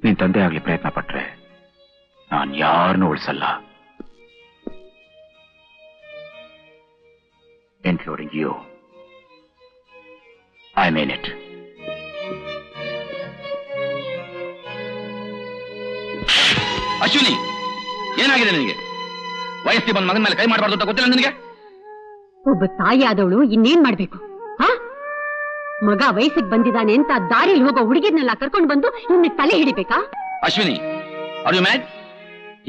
Speaker 7: ನಿನ್ ತಂದೆ ಆಗ್ಲಿ ಪ್ರಯತ್ನ ಪಟ್ರೆ ನಾನು ಯಾರನ್ನೂ ಉಳಿಸಲ್ಲ, including you. I mean it.
Speaker 3: Ashwini, ಏನಾಗಿದೆ ನಿನಗೆ? ವಯಸ್ಸಿ ಬಂದ ಮಗನ ಮೇಲೆ ಕೈ ಮಾಡಬಾರ್ದು ಅಂತ ಗೊತ್ತಿಲ್ಲ ನಿನಗೆ?
Speaker 5: ಒಬ್ಬ ತಾಯಿ ಆದವಳು ಇನ್ನೇನ್ ಮಾಡ್ಬೇಕು? ಮಗ ವಯಸ್ಸಿಗೆ ಬಂದಿದ್ದಾನೆ ಅಂತ ದಾರಿಲಿ ಹೋಗೋ ಹುಡುಗಿರ್ನೆಲ್ಲ ಕರ್ಕೊಂಡು ಬಂದು ಇನ್ನು ತಲೆ ಹಿಡಿಬೇಕಾ?
Speaker 3: Ashwini, are you mad?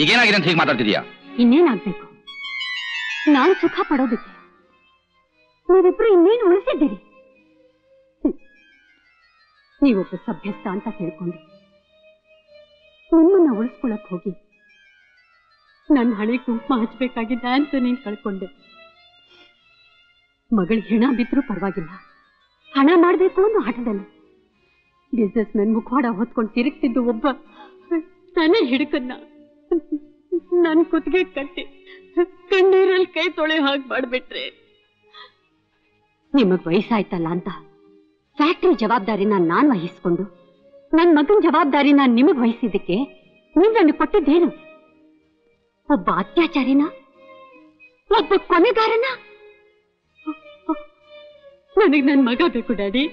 Speaker 3: ಈಗೇನಾಗಿದೆ ಅಂತ ಹೀಗೆ ಮಾತಾಡ್ತಿದ್ಯಾ?
Speaker 5: ಇನ್ನೇನಾಗ್ಬೇಕು? ನಾನ್ ಸುಖ ಪಡೋದಕ್ಕೆ ನೀವಿಬ್ರು ಇನ್ನೇನು ಉಳಿಸಿದ್ದೀರಿ? ನೀವೊಬ್ಬ ಸಭ್ಯಸ್ಥ ಅಂತ ತಿಳ್ಕೊಂಡು ನಿಮ್ಮನ್ನ ಉಳಿಸ್ಕೊಳಕ್ ಹೋಗಿ ನನ್ನ ಹಣೆ ಕುಂಕುಮ ಹಚ್ಬೇಕಾಗಿದ್ದ ಅಂತ ನೀನ್ ಕಳ್ಕೊಂಡೆ. ಮಗಳ ಹೆಣ ಬಿದ್ರೂ ಪರವಾಗಿಲ್ಲ, ಹಣ ಮಾಡ್ಬೇಕು ಅನ್ನೋ ಹಠದಲ್ಲಿ ಬಿಸ್ನೆಸ್ ಮೆನ್ ಮುಖವಾಡ ಹೊತ್ಕೊಂಡು ತಿರುಗ್ತಿದ್ದು ಒಬ್ಬ ತನೆ ಹಿಡ್ಕನ್ನ ನನ್ ಕುತ್ತಿಗೆ ಕಟ್ಟಿ ಕಣ್ಣೀರಲ್ಲಿ ಕೈ ತೊಳೆ ಹಾಗೆ ಮಾಡ್ಬಿಟ್ರೆ. ನಿಮಗ್ ವಯಸ್ಸಾಯ್ತಲ್ಲ ಅಂತ ಫ್ಯಾಕ್ಟ್ರಿ ಜವಾಬ್ದಾರಿನ ನಾನ್ ವಹಿಸ್ಕೊಂಡು ನನ್ ಮಗನ ಜವಾಬ್ದಾರಿನ ನಿಮಗ್ ವಹಿಸಿದ್ದಕ್ಕೆ ನೀವ್ ನನಗೆ ಕೊಟ್ಟಿದ್ದೇನು? ಒಬ್ಬ ಅತ್ಯಾಚಾರಿನ, ಒಬ್ಬ ಕೊನೆಗಾರನ? ನನಗ್ ನನ್ ಮಗ ಬೇಕು ಡ್ಯಾಡಿ.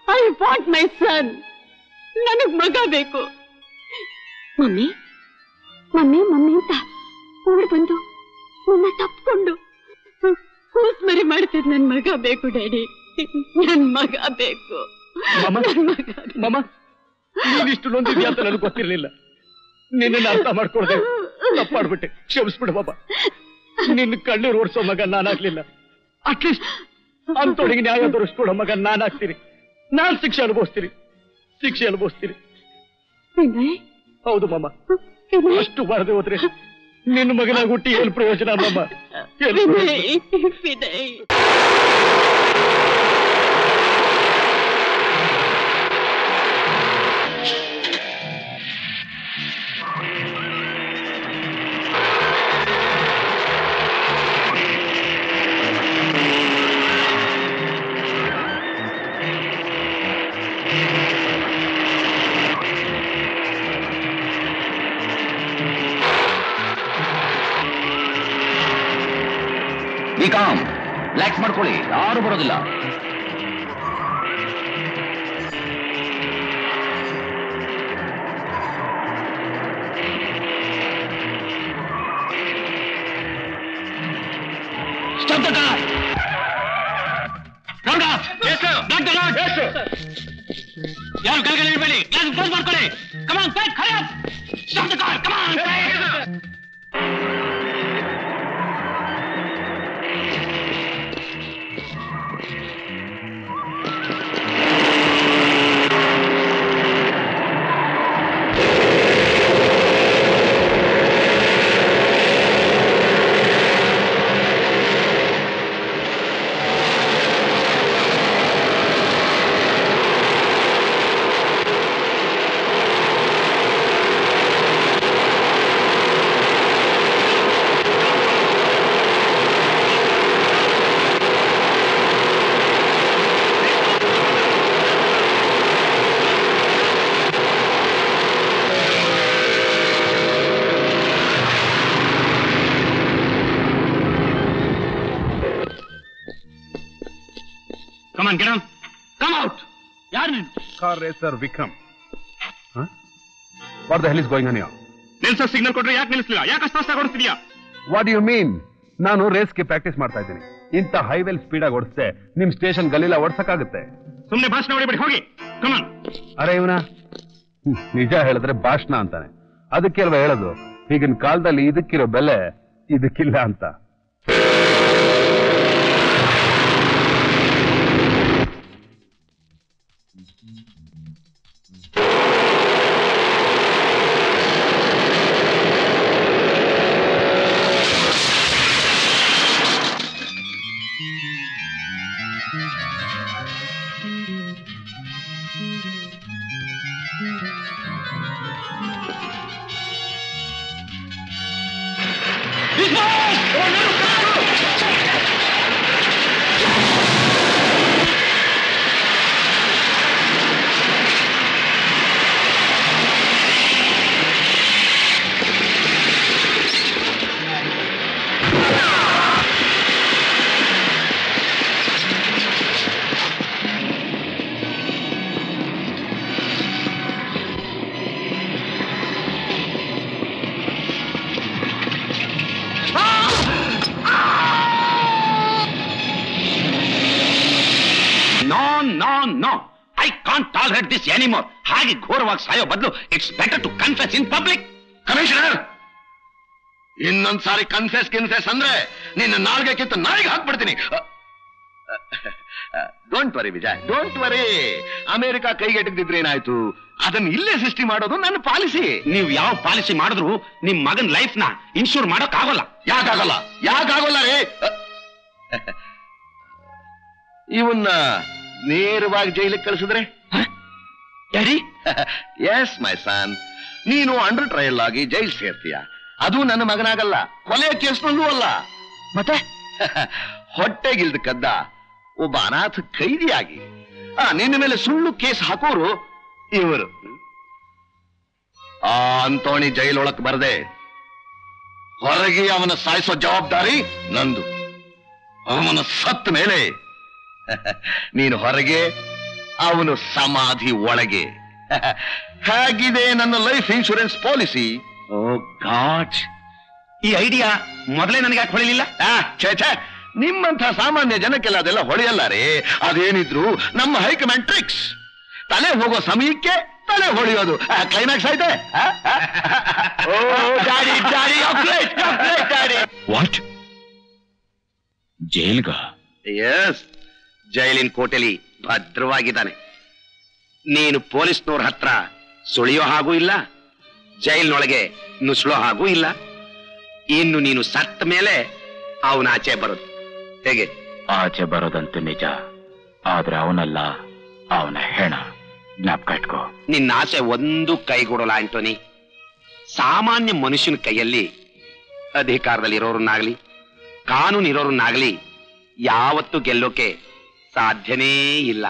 Speaker 5: ಐ ವಾಂಟ್ ಮೈ ಸನ್. ನನಗ್ ಮಗ ಬೇಕು. ಮಮ್ಮಿ ಮಮ್ಮಿ ಮಮ್ಮಿ ಅಂತ ಓಡ್ ಬಂದು ನನ್ನ ತಪ್ಕೊಂಡು ಕೂಸ್ಮರಿ ಮಾಡ್ತಿದ್ ನನ್ ಮಗ ಬೇಕು ಡ್ಯಾಡಿ. ನನ್ ಮಗ ಬೇಕು.
Speaker 6: ಮಮ್ಮ, ನೀನಿಷ್ಟು ನೊಂದಿದ್ಯಾ ಅಂತ ನನಗೆ ಗೊತ್ತಿರ್ಲಿಲ್ಲ. ನಿನ್ನ ಅರ್ಥ ಮಾಡ್ಕೊಳ್ದೆ ತಪ್ಪಾಡ್ಬಿಟ್ಟೆ, ಕ್ಷಮಿಸ್ಬಿಡು ಬಾಬಾ. ನಿನ್ನ ಕಣ್ಣೀರು ಓಡಿಸೋ ಮಗ ನಾನಾಗ್ಲಿಲ್ಲ. ಅಟ್ಲೀಸ್ಟ್ ಅಂತೊಳಗೆ ನ್ಯಾಯ ದೊರಕಿಸ್ಕೊಡೋ ಮಗ ನಾನಾಗ್ತೀನಿ. ನಾನ್ ಶಿಕ್ಷೆ ಅನುಭವಿಸ್ತೀನಿ. ಹೌದು ಮಾಮ, ಅಷ್ಟು ಬಾರದೆ ಹೋದ್ರೆ ನಿನ್ನ ಮಗನಾಗ ಹುಟ್ಟಿ ಏನು ಪ್ರಯೋಜನ ಮಾಮ?
Speaker 3: ಈ ಕಾಮ್ ರಿಲ್ಯಾಕ್ಸ್ ಮಾಡ್ಕೊಳ್ಳಿ, ಯಾರು ಬರೋದಿಲ್ಲ. Stop the car! Round off! Yes, sir! Block the road! Yes, sir! ಯಾರು ಕೆಳಗಡೆ ಇರಬೇಡಿ, ಗ್ಲಾಸ್ ಕ್ಲೋಸ್ ಮಾಡ್ಕೊಳ್ಳಿ. Come on, quick, hurry up! Stop the car! Come on! Yes, sir! Come on, get on. Come out. ಯಾರು ನೀನು?
Speaker 8: Car racer Vikram. Huh? What the hell is going on here?
Speaker 2: ನಿಲ್ಸೋ ಸಿಗ್ನಲ್ ಕೊಟ್ರೆ ಯಾಕೆ ನಿಲ್ಲಿಸಲಿಲ್ಲ? ಯಾಕೆ ಅಷ್ಟು ಓಡಿಸ್ತಿದ್ಯಾ?
Speaker 8: What do you mean? ನಾನು ರೇಸ್ಗೆ ಪ್ರಾಕ್ಟೀಸ್ ಮಾಡ್ತಾ ಇದ್ದೀನಿ. ಇಂಥ ಹೈವೇಲ್ ಸ್ಪೀಡ್ ಆಗಿ ಓಡಿಸ್ತೆ ನಿಮ್ ಸ್ಟೇಷನ್ ಗಲ್ಲಿಲ್ಲ ಓಡಿಸಕ್ಕಾಗುತ್ತೆ?
Speaker 2: ಸುಮ್ಮನೆ ಭಾಷಣ ಹೊಡಿಬೇಡಿ, ಹೋಗಿ. Come on.
Speaker 8: ಅರೆ ಇವನ ನಿಜ ಹೇಳಿದ್ರೆ ಭಾಷಣ ಅಂತಾನೆ. ಅದಕ್ಕೆ ಅಲ್ವಾ ಹೇಳೋದು, ಈಗಿನ ಕಾಲದಲ್ಲಿ ಇದಕ್ಕಿರೋ ಬೆಲೆ ಇದಕ್ಕಿಲ್ಲ ಅಂತ.
Speaker 3: This anymore. ಹಾಗೆ ಘೋರವಾಗಿ ಸಾಯೋ ಬದಲು it's better to confess in public. Commissioner, ಇನ್ನೊಂದ್ಸಾರಿ ಕನ್ಫೆಸ್ ಅಂದ್ರೆ ನಿನ್ನ ನಾಲ್ಗೆ ಕಿತ್ತು ನಾಯಿಗೆ ಹಾಕ್ಬಿಡ್ತೀನಿ. Don't worry Vijay, don't worry. America ಕೈಗೆಟಕದಿದ್ರೆ ಏನಾಯ್ತು, ಅದನ್ನ ಇಲ್ಲೇ ಸೃಷ್ಟಿ ಮಾಡೋದು ನನ್ನ ಪಾಲಿಸಿ. ನೀವು ಯಾವ ಪಾಲಿಸಿ ಮಾಡಿದ್ರು ನಿಮ್ ಮಗನ್ ಲೈಫ್ ನ ಇನ್ಶೂರ್ ಮಾಡೋಕ್ ಆಗೋಲ್ಲ. ಯಾಕಾಗೋಲ್ಲ ರೀ? ಇವನ್ನ ನೇರವಾಗಿ ಜೈಲಿಗೆ ಕಳಿಸಿದ್ರೆ ಎಸ್ ಮೈ ಸನ್, ನೀನು ಅಂಡರ್ ಟ್ರಯಲ್ ಆಗಿ ಜೈಲ್ ಸೇರ್ತೀಯ. ಅದು ನನ್ನ ಮಗನಾಗಲ್ಲ, ಕೊಲೆ ಕೇಸ್ನಲ್ಲೂ ಅಲ್ಲ. ಮತ್ತೆ ಹೊಟ್ಟೆಗಿಲ್ದ ಕದ್ದ ಒಬ್ಬ ಅನಾಥ ಖೈದಿಯಾಗಿ ನಿನ್ನ ಮೇಲೆ ಸುಳ್ಳು ಕೇಸ್ ಹಾಕೋರು ಇವರು. ಆ ಅಂತೋಣಿ ಜೈಲೊಳಕ್ ಬರದೆ ಹೊರಗೆ ಅವನ ಸಾಯಿಸೋ ಜವಾಬ್ದಾರಿ ನಂದು. ಅವನ ಸತ್ತ ಮೇಲೆ ನೀನು ಹೊರಗೆ, ಅವನು ಸಮಾಧಿ ಒಳಗೆ. ಹೇಗಿದೆ ನನ್ನ ಲೈಫ್ ಇನ್ಶೂರೆನ್ಸ್ ಪಾಲಿಸಿ? ಓ ಗಾಡ್, ಈ ಐಡಿಯಾ ಮೊದಲೇ ನನಗೆ ಯಾಕೆ ಹೊಳಿಲಿಲ್ಲ? ನಿಮ್ಮಂಥ ಸಾಮಾನ್ಯ ಜನಕ್ಕೆಲ್ಲ ಅದೆಲ್ಲ ಹೊಳೆಯಲ್ಲ ರೀ. ಅದೇನಿದ್ರು ನಮ್ಮ ಹೈಕಮಾಂಡ್ ಟ್ರಿಕ್ಸ್. ತಲೆ ಹೋಗೋ ಸಮಯಕ್ಕೆ ತಲೆ ಹೊಳೆಯೋದು. ಕ್ಲೈಮ್ಯಾಕ್ಸ್ ಆಯ್ತೆ.
Speaker 7: ವಾಟ್? ಜೈಲ್ಗ?
Speaker 3: ಎಸ್, ಜೈಲಿನ ಕೋಟೆಲಿ ಭದ್ರವಾಗಿದ್ದಾನೆ. ನೀನು ಪೊಲೀಸ್ನವ್ರ ಹತ್ರ ಸುಳಿಯೋ ಹಾಗೂ ಇಲ್ಲ, ಜೈಲಿನೊಳಗೆ ನುಸುಳೋ ಹಾಗೂ ಇಲ್ಲ. ಇನ್ನು ನೀನು ಸತ್ತ ಮೇಲೆ ಅವನ ಆಚೆ ಬರೋದು. ಹೇಗೆ?
Speaker 7: ಆಚೆ ಬರೋದಂತೂ ನಿಜ, ಆದ್ರೆ ಅವನಲ್ಲ, ಅವನ ಹೆಣ. ಜ್ಞಾಪಕ ಇಟ್ಕೋ.
Speaker 3: ನಿನ್ನ ಆಸೆ ಒಂದು ಕೈಗೂಡಲ್ಲ ಆಂಟೋನಿ. ಸಾಮಾನ್ಯ ಮನುಷ್ಯನ ಕೈಯಲ್ಲಿ ಅಧಿಕಾರದಲ್ಲಿರೋರನ್ನಾಗ್ಲಿ ಕಾನೂನು ಇರೋರನ್ನಾಗ್ಲಿ ಯಾವತ್ತೂ ಗೆಲ್ಲೋಕೆ ಸಾಧ್ಯನೇ ಇಲ್ಲ.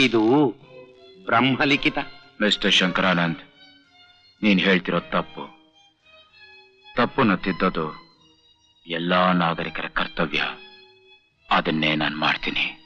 Speaker 3: ಇದು ಬ್ರಹ್ಮಲಿಖಿತ.
Speaker 7: ಮಿಸ್ಟರ್ ಶಂಕರಾನಂದ್, ನೀನ್ ಹೇಳ್ತಿರೋ ತಪ್ಪು. ತಪ್ಪನ್ನ ತಿದ್ದೋದು ಎಲ್ಲಾ ನಾಗರಿಕರ ಕರ್ತವ್ಯ. ಅದನ್ನೇ ನಾನು ಮಾಡ್ತೀನಿ.